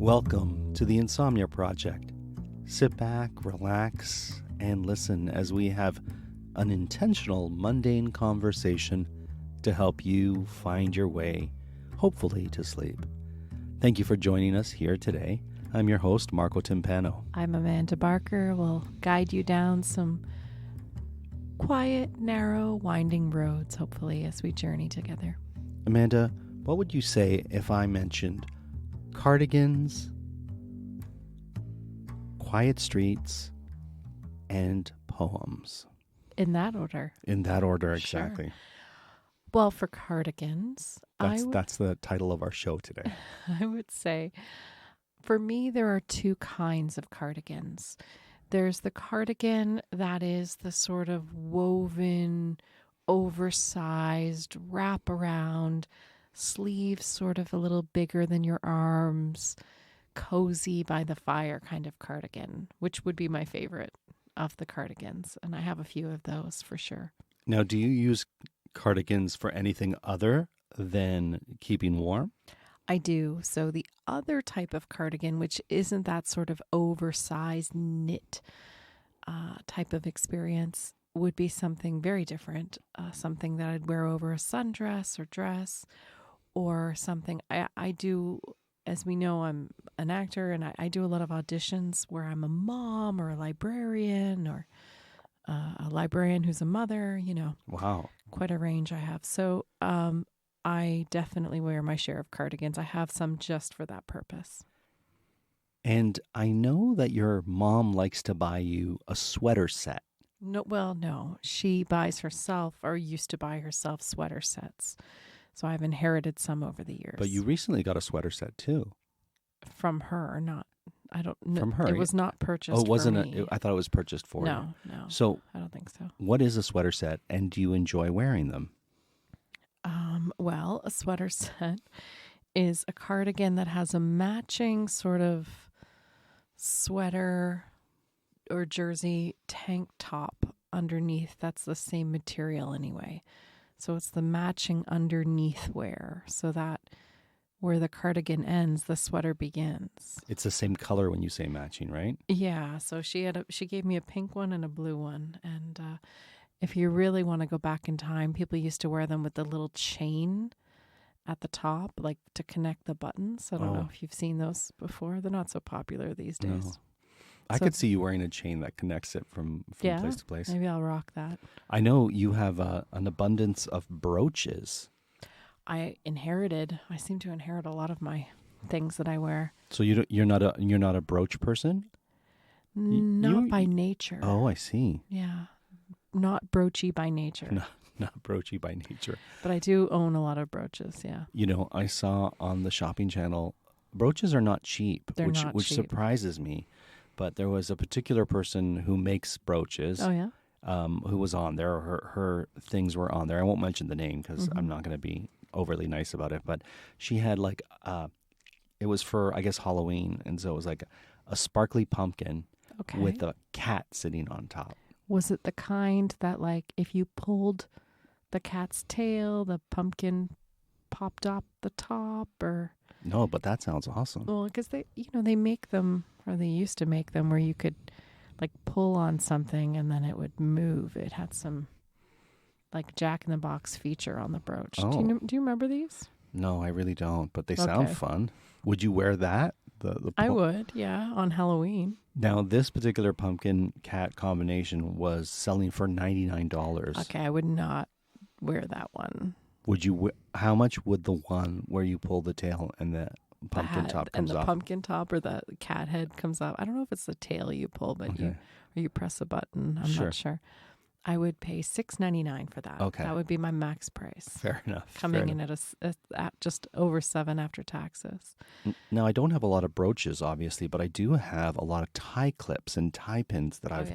Welcome to the Insomnia Project. Sit back, relax, and listen as we have an intentional, mundane conversation to help you find your way, hopefully, to sleep. Thank you for joining us here today. I'm your host, Marco Timpano. I'm Amanda Barker. We'll guide you down some quiet, narrow, winding roads, hopefully, as we journey together. Amanda, what would you say if I mentioned Cardigans, quiet streets, and poems? In that order. In that order, exactly. Sure. Well, for Cardigans, That's the title of our show today. I would say, for me, there are two kinds of cardigans. There's the cardigan that is the sort of woven, oversized, wraparound, sleeves sort of a little bigger than your arms, cozy by the fire kind of cardigan, which would be my favorite of the cardigans. And I have a few of those for sure. Now, do you use cardigans for anything other than keeping warm? I do. So the other type of cardigan, which isn't that sort of oversized knit type of experience, would be something very different, something that I'd wear over a sundress or dress, or something. I do, as we know, I'm an actor, and I do a lot of auditions where I'm a mom or a librarian or a librarian who's a mother, you know. Wow. Quite a range I have. So I definitely wear my share of cardigans. I have some just for that purpose. And I know that your mom likes to buy you a sweater set. No. She buys herself, or used to buy herself, sweater sets. So I've inherited some over the years. But you recently got a sweater set too. From her, not, I don't know. From her. It was not purchased Oh, it wasn't for me. I thought it was purchased for you. No. So I don't think so. what is a sweater set, and do you enjoy wearing them? Well, a sweater set is a cardigan that has a matching sort of sweater or jersey tank top underneath. That's the same material anyway. So it's the matching underneath wear, so that where the cardigan ends, the sweater begins. It's the same color when you say matching, right? Yeah, so she gave me a pink one and a blue one. And if you really want to go back in time, people used to wear them with the little chain at the top, like to connect the buttons. I don't know if you've seen those before. They're not so popular these days. No. I could see you wearing a chain that connects it from place to place. Maybe I'll rock that. I know you have an abundance of brooches. I seem to inherit a lot of my things that I wear. So you're not a brooch person? Not by nature. Oh, I see. Yeah. Not broachy by nature. Not broachy by nature. But I do own a lot of brooches, yeah. You know, I saw on the shopping channel, brooches are not cheap, They're not which cheap. surprises me. But there was a particular person who makes brooches. Oh, yeah? Who was on there. Her things were on there. I won't mention the name because I'm not going to be overly nice about it. But she had like, it was for, I guess, Halloween. And so it was like a sparkly pumpkin with a cat sitting on top. Was it the kind that, like, if you pulled the cat's tail, the pumpkin popped up the top, or? No, but that sounds awesome. Well, because they make them, or they used to make them where you could, like, pull on something and then it would move. It had some, like, Jack in the Box feature on the brooch. Oh. Do you remember these? No, I really don't, but they sound fun. Would you wear that? I would, yeah, on Halloween. Now, this particular pumpkin cat combination was selling for $99. Okay, I would not wear that one. Would you? How much would the one where you pull the tail and the pumpkin top comes and the off? Pumpkin top or the cat head comes off? I don't know if it's the tail you pull, but you press a button. I'm not sure. I would pay $6.99 for that. Okay, that would be my max price. Fair enough. Coming in at just over $7 after taxes. Now, I don't have a lot of brooches, obviously, but I do have a lot of tie clips and tie pins that I've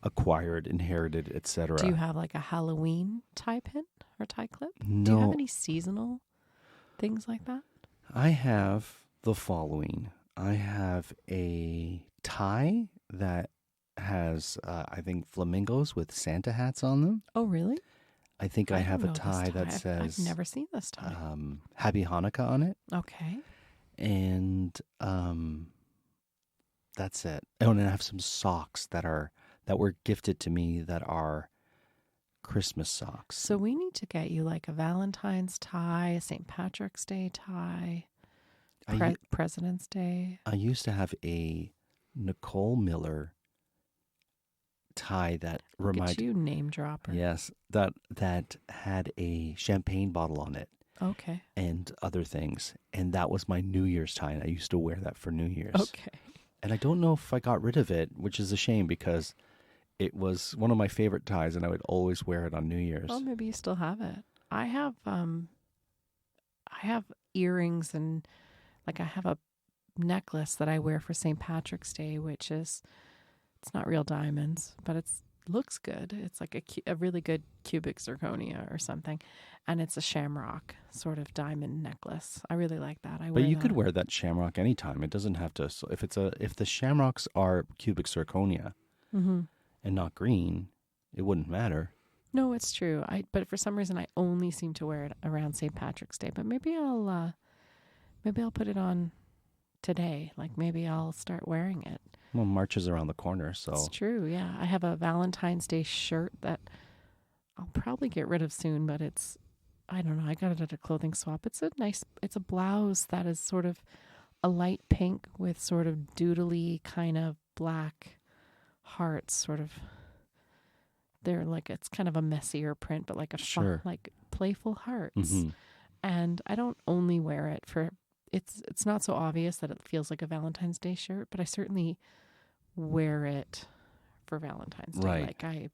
acquired, inherited, etc. Do you have like a Halloween tie pin or tie clip? No. Do you have any seasonal things like that? I have the following. I have a tie that has, I think, flamingos with Santa hats on them. Oh, really? I think I have a tie that says... I've never seen this tie. Happy Hanukkah on it. Okay. and that's it. Oh, and I have some socks that were gifted to me that are Christmas socks. So we need to get you like a Valentine's tie, a St. Patrick's Day tie, President's Day. I used to have a Nicole Miller tie that reminded you, name dropper. Yes, that had a champagne bottle on it. Okay. And other things. And that was my New Year's tie. And I used to wear that for New Year's. Okay. And I don't know if I got rid of it, which is a shame because it was one of my favorite ties and I would always wear it on New Year's. Well, maybe you still have it. I have earrings and like I have a necklace that I wear for St. Patrick's Day, which is, it's not real diamonds, but it's looks good. It's like a really good cubic zirconia or something, and it's a shamrock sort of diamond necklace. I really like that. But you could wear that shamrock anytime. It doesn't have to. So if the shamrocks are cubic zirconia and not green, it wouldn't matter. No, it's true. But for some reason I only seem to wear it around St. Patrick's Day. But maybe I'll put it on today. Like maybe I'll start wearing it. Well, March is around the corner, so... It's true, yeah. I have a Valentine's Day shirt that I'll probably get rid of soon, but it's, I don't know, I got it at a clothing swap. It's a blouse that is sort of a light pink with sort of doodly kind of black hearts, sort of. They're like, it's kind of a messier print, but like fun, like playful hearts. Mm-hmm. And I don't only wear it for... It's not so obvious that it feels like a Valentine's Day shirt, but I certainly wear it for Valentine's Day. Right. Like I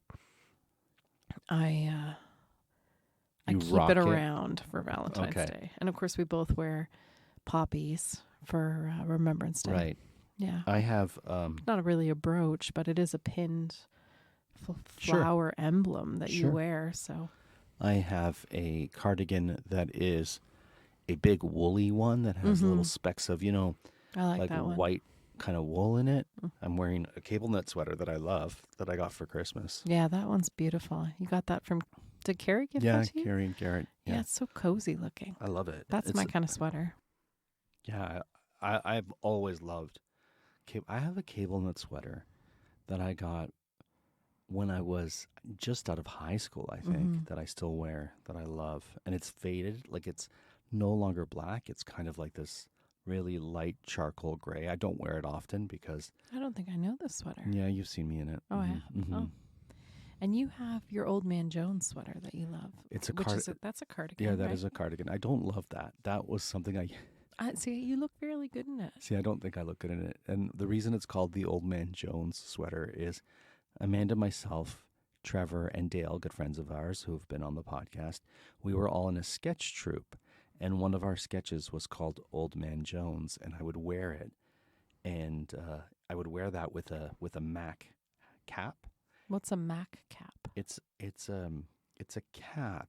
keep it around for Valentine's Day. And of course we both wear poppies for Remembrance Day. Right. Yeah. I have... not really a brooch, but it is a pinned flower emblem that you wear. So I have a cardigan that is a big woolly one that has little specks of, I like that one. White kind of wool in it. I'm wearing a cable knit sweater that I love that I got for Christmas. Yeah, that one's beautiful. You got that did Carrie give that to you? Carrie and Garrett. Yeah, it's so cozy looking. I love it. That's my kind of sweater. Yeah, I've always loved. I have a cable knit sweater that I got when I was just out of high school, I think, that I still wear, that I love. And it's faded, like it's no longer black. It's kind of like this really light charcoal gray. I don't wear it often because... I don't think I know this sweater. Yeah, you've seen me in it. Oh, I have. Mm-hmm. Oh. And you have your Old Man Jones sweater that you love. It's that's a cardigan. Yeah, that is a cardigan. I don't love that. That was something I see. You look fairly good in it. See, I don't think I look good in it. And the reason it's called the Old Man Jones sweater is Amanda, myself, Trevor, and Dale, good friends of ours who have been on the podcast, we were all in a sketch troupe. And one of our sketches was called Old Man Jones, and I would wear it. And I would wear that with a Mac cap. What's a Mac cap? It's a cap.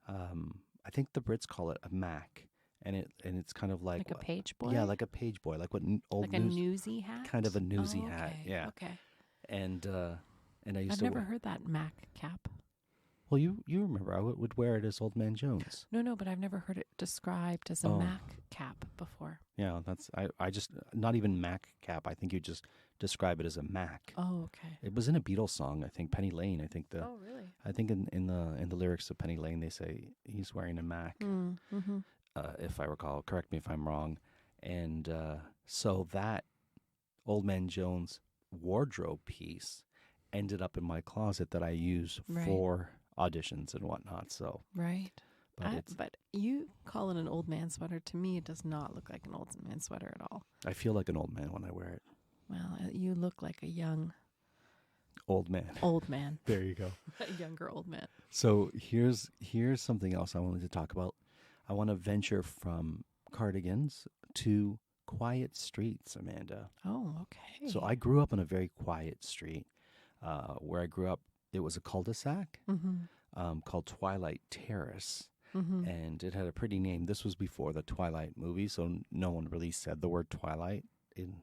I think the Brits call it a Mac, and it's kind of like a page boy. Yeah, like a page boy, like what old like a newsy hat. Kind of a newsy hat. Yeah. Okay. And I've never heard that Mac cap. Well, you remember I would wear it as Old Man Jones. No, but I've never heard it described as a Mac cap before. Yeah, I just not even Mac cap. I think you just describe it as a Mac. Oh, okay. It was in a Beatles song, I think. Penny Lane. I think Oh, really? I think in the lyrics of Penny Lane they say he's wearing a Mac. Mm-hmm. If I recall, correct me if I'm wrong. And so that Old Man Jones wardrobe piece ended up in my closet that I use for auditions and whatnot. So right. But you call it an old man sweater. To me, it does not look like an old man sweater at all. I feel like an old man when I wear it. Well, you look like a young old man. Old man. There you go. A younger old man. So here's something else I wanted to talk about. I want to venture from cardigans to quiet streets, Amanda. Oh, okay. So I grew up on a very quiet street. Where I grew up, it was a cul-de-sac called Twilight Terrace. And it had a pretty name. This was before the Twilight movie, so no one really said the word Twilight in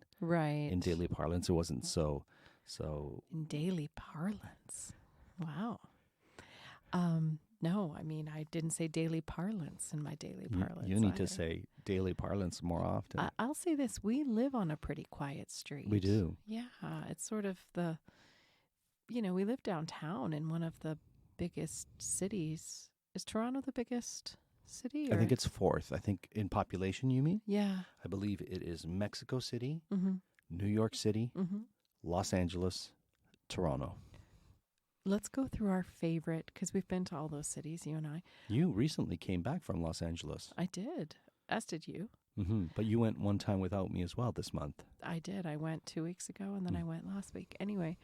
daily parlance. It wasn't so in daily parlance. Wow. No, I mean, I didn't say daily parlance in my daily parlance. You need to either. say daily parlance more often. I'll say this. We live on a pretty quiet street. We do. Yeah. It's sort of we live downtown in one of the biggest cities. Is Toronto the biggest city? I think it's fourth. I think in population, you mean? Yeah. I believe it is Mexico City, Mm-hmm. New York City, Mm-hmm. Los Angeles, Toronto. Let's go through our favorite, because we've been to all those cities, you and I. You recently came back from Los Angeles. I did, as did you. But you went one time without me as well this month. I did. I went 2 weeks ago, and then I went last week. Anyway,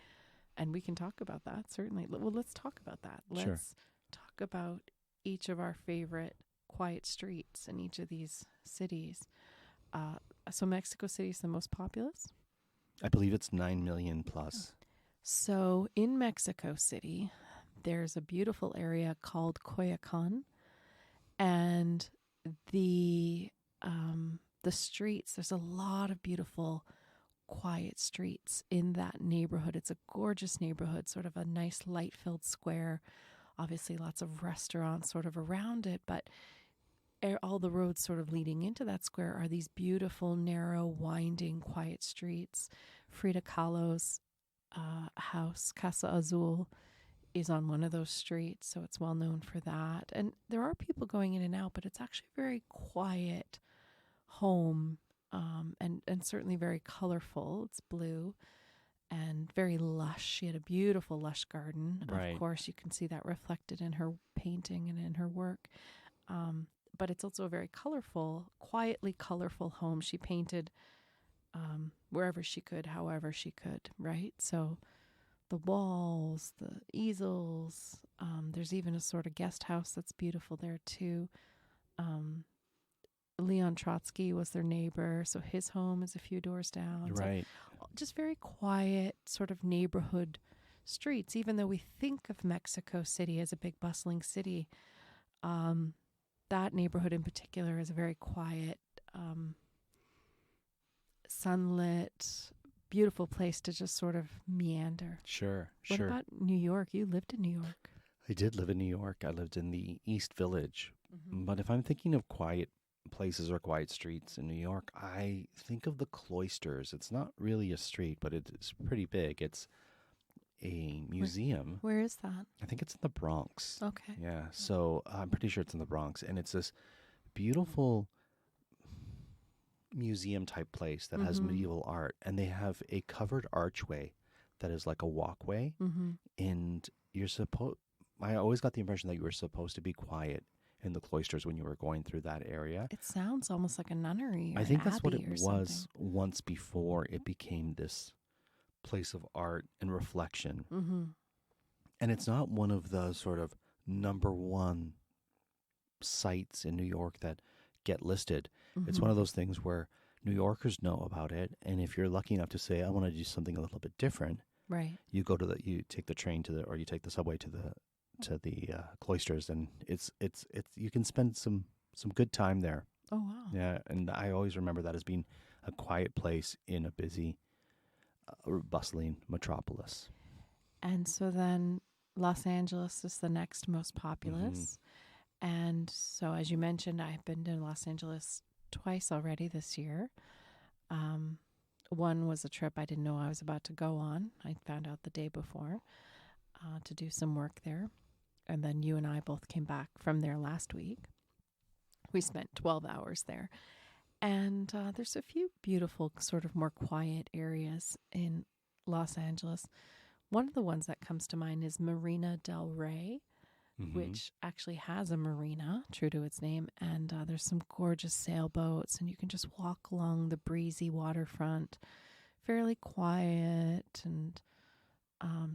and we can talk about that, certainly. Well, let's talk about that. Sure. Let's talk about each of our favorite quiet streets in each of these cities. So Mexico City is the most populous? I believe it's 9 million plus. So in Mexico City, there's a beautiful area called Coyoacán, and the streets. There's a lot of beautiful, quiet streets in that neighborhood. It's a gorgeous neighborhood, sort of a nice light-filled square. Obviously, lots of restaurants sort of around it, but all the roads sort of leading into that square are these beautiful, narrow, winding, quiet streets. Frida Kahlo's house, Casa Azul, is on one of those streets, so it's well known for that. And there are people going in and out, but it's actually a very quiet home, and certainly very colorful. It's blue and very lush. She had a beautiful, lush garden. Right. Of course, you can see that reflected in her painting and in her work. But it's also a very colorful, quietly colorful home. She painted wherever she could, however she could, right? So the walls, the easels, there's even a sort of guest house that's beautiful there too. Leon Trotsky was their neighbor, so his home is a few doors down. Right. So just very quiet sort of neighborhood streets, even though we think of Mexico City as a big bustling city. That neighborhood in particular is a very quiet, sunlit, beautiful place to just sort of meander. Sure. What about New York? You lived in New York. I did live in New York. I lived in the East Village. Mm-hmm. But if I'm thinking of quiet places or quiet streets in New York, I think of the Cloisters. It's not really a street, but it's pretty big. It's a museum. Where is that? I think it's in the Bronx. Okay. Yeah, so I'm pretty sure it's in the Bronx. And it's this beautiful museum type place that has medieval art. And they have a covered archway that is like a walkway. Mm-hmm. And I always got the impression that you were supposed to be quiet in the Cloisters when you were going through that area. It sounds almost like a nunnery. Or I think an that's what abbey it or was something. once before it became this place of art and reflection. Mm-hmm. And it's not one of the sort of number one sites in New York that get listed. Mm-hmm. It's one of those things where New Yorkers know about it. And if you're lucky enough to say, I want to do something a little bit different, Right. you take the train or you take the subway to the Cloisters, and it's you can spend some good time there. Oh, wow. Yeah, and I always remember that as being a quiet place in a busy, bustling metropolis. And so then Los Angeles is the next most populous. And so, as you mentioned, I've been to Los Angeles twice already this year. One was a trip I didn't know I was about to go on. I found out the day before to do some work there. And then you and I both came back from there last week. We spent 12 hours there. And there's a few beautiful, sort of more quiet areas in Los Angeles. One of the ones that comes to mind is Marina del Rey, which actually has a marina, true to its name. And there's some gorgeous sailboats, and you can just walk along the breezy waterfront, fairly quiet, and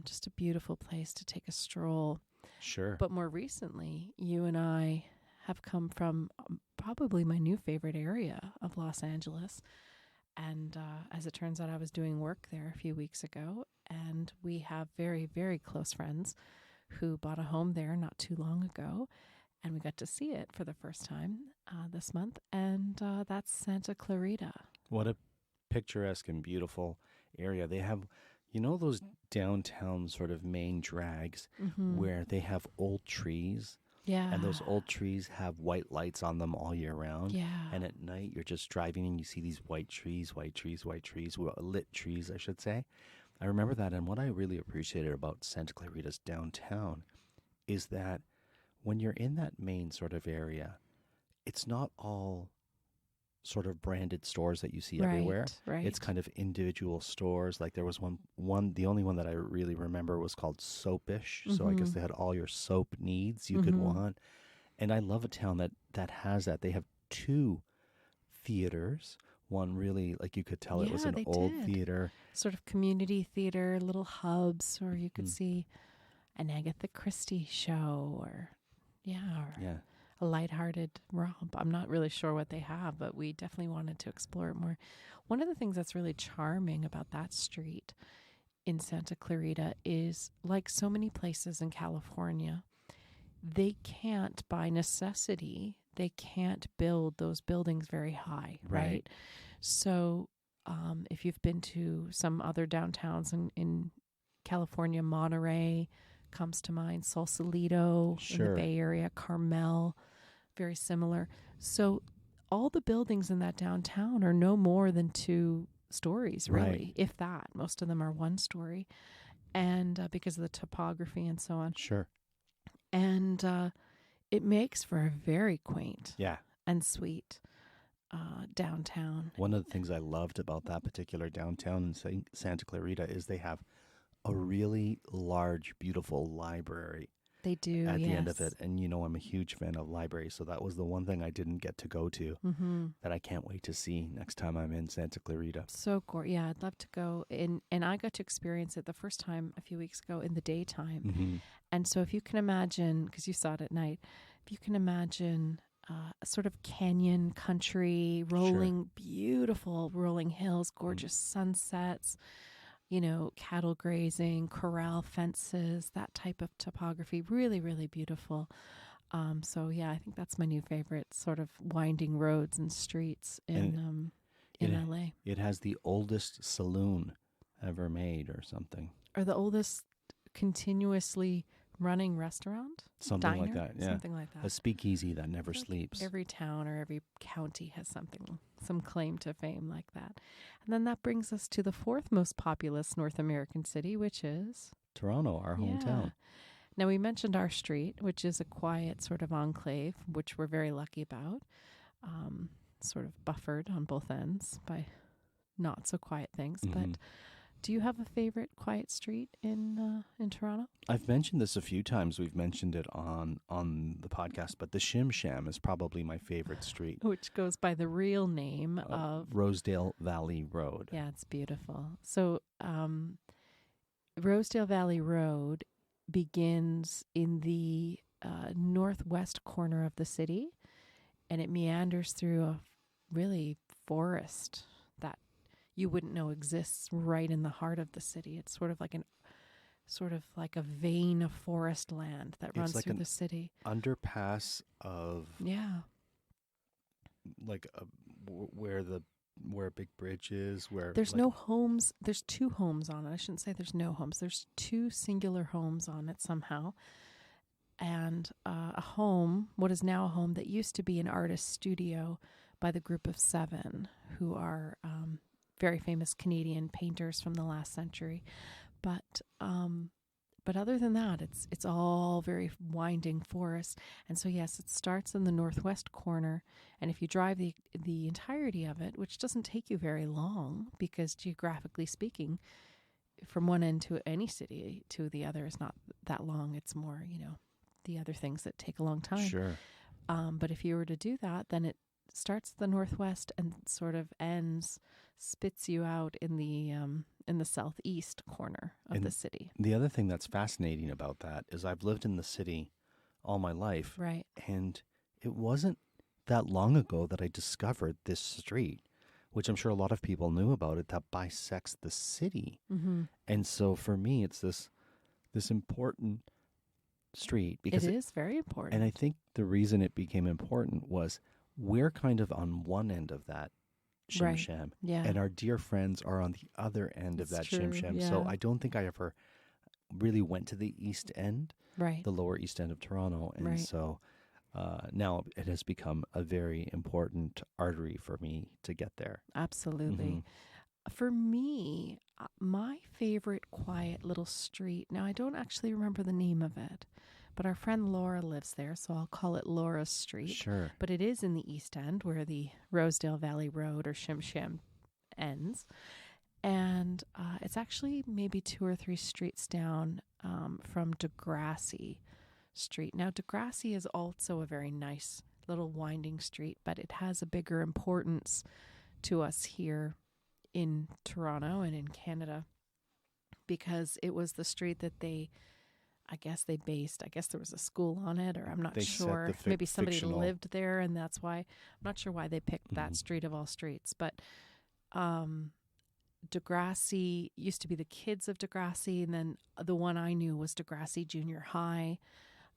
just a beautiful place to take a stroll. Sure. But more recently, you and I have come from probably my new favorite area of Los Angeles. And as it turns out, I was doing work there a few weeks ago, and we have very, very close friends who bought a home there not too long ago, and we got to see it for the first time this month, and that's Santa Clarita. What a picturesque and beautiful area. They have, those downtown sort of main drags where they have old trees Yeah. And those old trees have white lights on them all year round. Yeah. And at night, you're just driving and you see these white trees, well, lit trees, I should say. I remember that. And what I really appreciated about Santa Clarita's downtown is that when you're in that main sort of area, it's not all sort of branded stores that you see everywhere. Right. It's kind of individual stores. Like there was one, the only one that I really remember was called Soapish. So I guess they had all your soap needs you could want. And I love a town that has that. They have 2 theaters. One really, like you could tell it was an old theater. Sort of community theater, little hubs where you could see an Agatha Christie show or a lighthearted romp. I'm not really sure what they have, but we definitely wanted to explore it more. One of the things that's really charming about that street in Santa Clarita is, like so many places in California, they can't, by necessity, they can't build those buildings very high, right? So if you've been to some other downtowns in California, Monterey comes to mind, Sausalito in the Bay Area, Carmel, very similar. So all the buildings in that downtown are no more than 2 stories, really, if that. Most of them are 1 story, and because of the topography and so on. Sure. And it makes for a very quaint and sweet downtown. One of the things I loved about that particular downtown in Santa Clarita is they have a really large, beautiful library. They do, at the end of it. And, I'm a huge fan of libraries. So that was the one thing I didn't get to go to that I can't wait to see next time I'm in Santa Clarita. So gorgeous. Yeah, I'd love to go. And I got to experience it the first time a few weeks ago in the daytime. And so if you can imagine, because you saw it at night, if you can imagine a sort of canyon country, rolling, beautiful rolling hills, gorgeous sunsets, cattle grazing, corral fences, that type of topography, really, really beautiful. So yeah, I think that's my new favorite, sort of winding roads and streets in LA. It has the oldest saloon ever made or something. Or the oldest continuously running restaurant? Something Diner? like that, yeah. Something like that. A speakeasy that never sleeps. Every town or every county has some claim to fame like that. And then that brings us to the 4th most populous North American city, which is Toronto, our hometown. Now, we mentioned our street, which is a quiet sort of enclave, which we're very lucky about, sort of buffered on both ends by not so quiet things. But do you have a favorite quiet street in Toronto? I've mentioned this a few times. We've mentioned it on the podcast, but the Shim Sham is probably my favorite street. Which goes by the real name of Rosedale Valley Road. Yeah, it's beautiful. So Rosedale Valley Road begins in the northwest corner of the city, and it meanders through a really forest that you wouldn't know exists right in the heart of the city. It's sort of like a vein of forest land that runs through the city. Underpass of where a big bridge is, where there's no homes. There's 2 homes on it. I shouldn't say there's no homes. There's 2 singular homes on it somehow. And a home, what is now a home that used to be an artist studio by the Group of 7, who are very famous Canadian painters from the last century. But other than that, it's all very winding forest. And so, yes, it starts in the northwest corner. And if you drive the entirety of it, which doesn't take you very long, because geographically speaking, from one end to any city to the other is not that long. It's more, the other things that take a long time. Sure. But if you were to do that, then it starts the northwest and sort of spits you out in the southeast corner of the city. The other thing that's fascinating about that is I've lived in the city all my life. Right. And it wasn't that long ago that I discovered this street, which I'm sure a lot of people knew about it, that bisects the city. And so for me, it's this important street. Because it is very important. And I think the reason it became important was we're kind of on one end of that Shim Sham, and our dear friends are on the other end of that Shim Sham. So I don't think I ever really went to the East End, Right. the Lower East End of Toronto. And Right. so now it has become a very important artery for me to get there. Absolutely. For me, my favorite quiet little street, now I don't actually remember the name of it, but our friend Laura lives there, so I'll call it Laura's Street. Sure. But it is in the East End where the Rosedale Valley Road or Shim Shim ends. And it's actually maybe 2 or 3 streets down from Degrassi Street. Now, Degrassi is also a very nice little winding street, but it has a bigger importance to us here in Toronto and in Canada because it was the street that I guess there was a school on it, or I'm not They set sure. the Maybe somebody fictional- lived there, and that's why. I'm not sure why they picked that street of all streets, but Degrassi used to be the kids of Degrassi, and then the one I knew was Degrassi Junior High.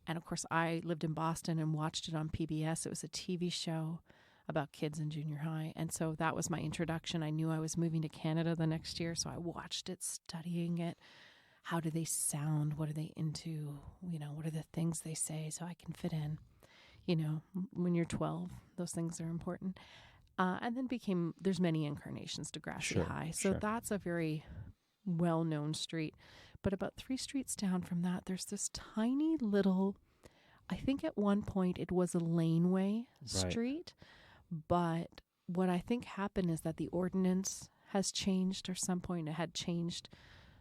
And of course, I lived in Boston and watched it on PBS. It was a TV show about kids in junior high. And so that was my introduction. I knew I was moving to Canada the next year, so I watched it, studying it. How do they sound? What are they into? What are the things they say so I can fit in? When you're 12, those things are important. And then there's many incarnations to Degrassi High. So that's a very well-known street. But about 3 streets down from that, there's this tiny little, I think at one point it was a laneway street. But what I think happened is that the ordinance has changed, or some point it had changed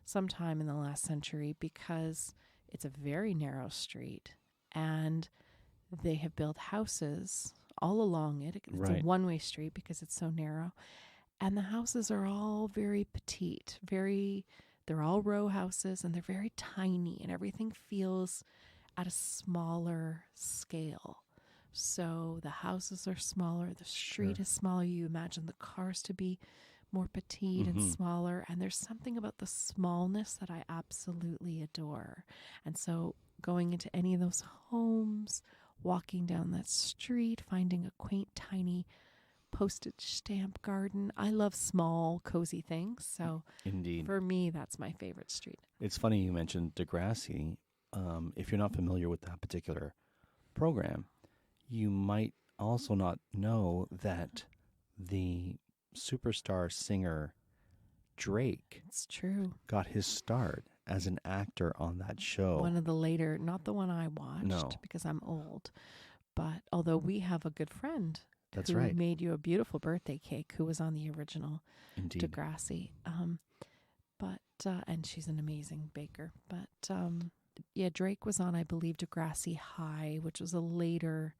sometime in the last century, because it's a very narrow street and they have built houses all along it. It's a one-way street because it's so narrow. And the houses are all very petite, they're all row houses, and they're very tiny, and everything feels at a smaller scale. So the houses are smaller, the street is smaller. You imagine the cars to be more petite and smaller. And there's something about the smallness that I absolutely adore. And so going into any of those homes, walking down that street, finding a quaint, tiny postage stamp garden. I love small, cozy things. So Indeed. For me, that's my favorite street. It's funny you mentioned Degrassi. If you're not familiar with that particular program, you might also not know that the superstar singer Drake It's true. got his start as an actor on that show. One of the later, not the one I watched because I'm old, but although we have a good friend That's who right. made you a beautiful birthday cake, who was on the original Indeed. Degrassi. And she's an amazing baker. But Drake was on, I believe, Degrassi High, which was a later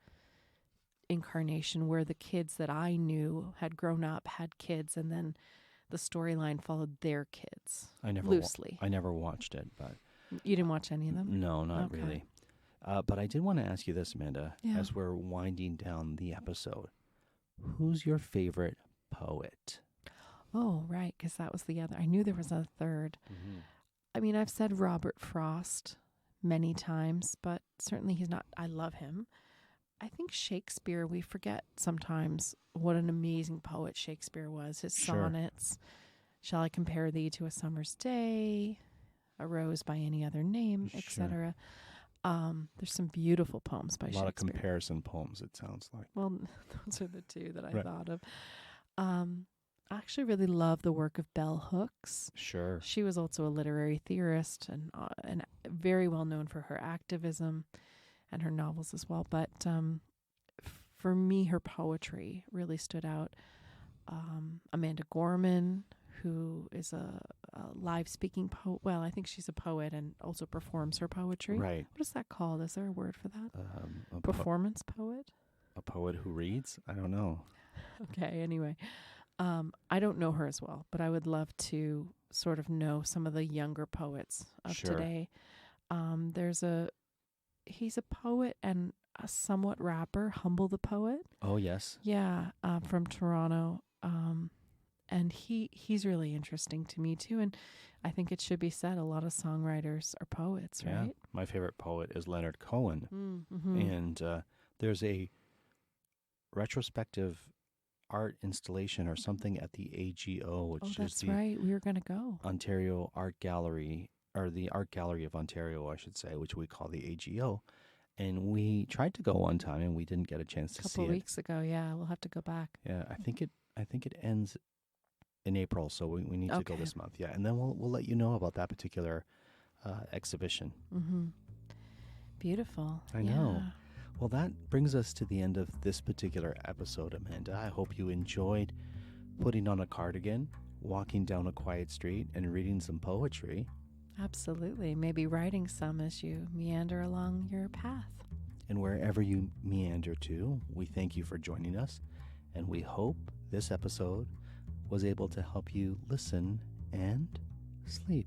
incarnation where the kids that I knew had grown up, had kids, and then the storyline followed their kids loosely. I never watched it, but You didn't watch any of them? no, not really. But I did want to ask you this, Amanda, Yeah. as we're winding down the episode. Who's your favorite poet? Oh, right, because that was the other. I knew there was a third. I mean, I've said Robert Frost many times, but certainly he's not. I love him. I think Shakespeare, we forget sometimes what an amazing poet Shakespeare was. His sonnets, Shall I Compare Thee to a Summer's Day, A Rose by Any Other Name, etc. There's some beautiful poems by Shakespeare. A lot of comparison poems, it sounds like. Well, those are the two that I thought of. I actually really love the work of Bell Hooks. Sure. She was also a literary theorist and very well known for her activism and her novels as well. But for me, her poetry really stood out. Amanda Gorman, who is a live speaking poet. Well, I think she's a poet and also performs her poetry. Right. What is that called? Is there a word for that? A Performance poet? A poet who reads? I don't know. Okay, anyway. I don't know her as well, but I would love to sort of know some of the younger poets of today. He's a poet and a somewhat rapper, Humble the Poet. Oh, yes. Yeah, from Toronto. And he's really interesting to me too. And I think it should be said, a lot of songwriters are poets, right? Yeah. My favorite poet is Leonard Cohen. Mm-hmm. And there's a retrospective art installation or something at the AGO, which is the right. We were going to go. Ontario Art Gallery or the Art Gallery of Ontario, I should say, which we call the AGO. And we tried to go one time and we didn't get a chance to couple see it. weeks ago. Yeah, we'll have to go back. Yeah, I think it ends in April, so we need to go Okay. this month. Yeah, and then we'll let you know about that particular exhibition. Mm-hmm. Beautiful. I know. Well, that brings us to the end of this particular episode, Amanda. I hope you enjoyed putting on a cardigan, walking down a quiet street, and reading some poetry. Absolutely. Maybe writing some as you meander along your path. And wherever you meander to, we thank you for joining us, and we hope this episode was able to help you listen and sleep.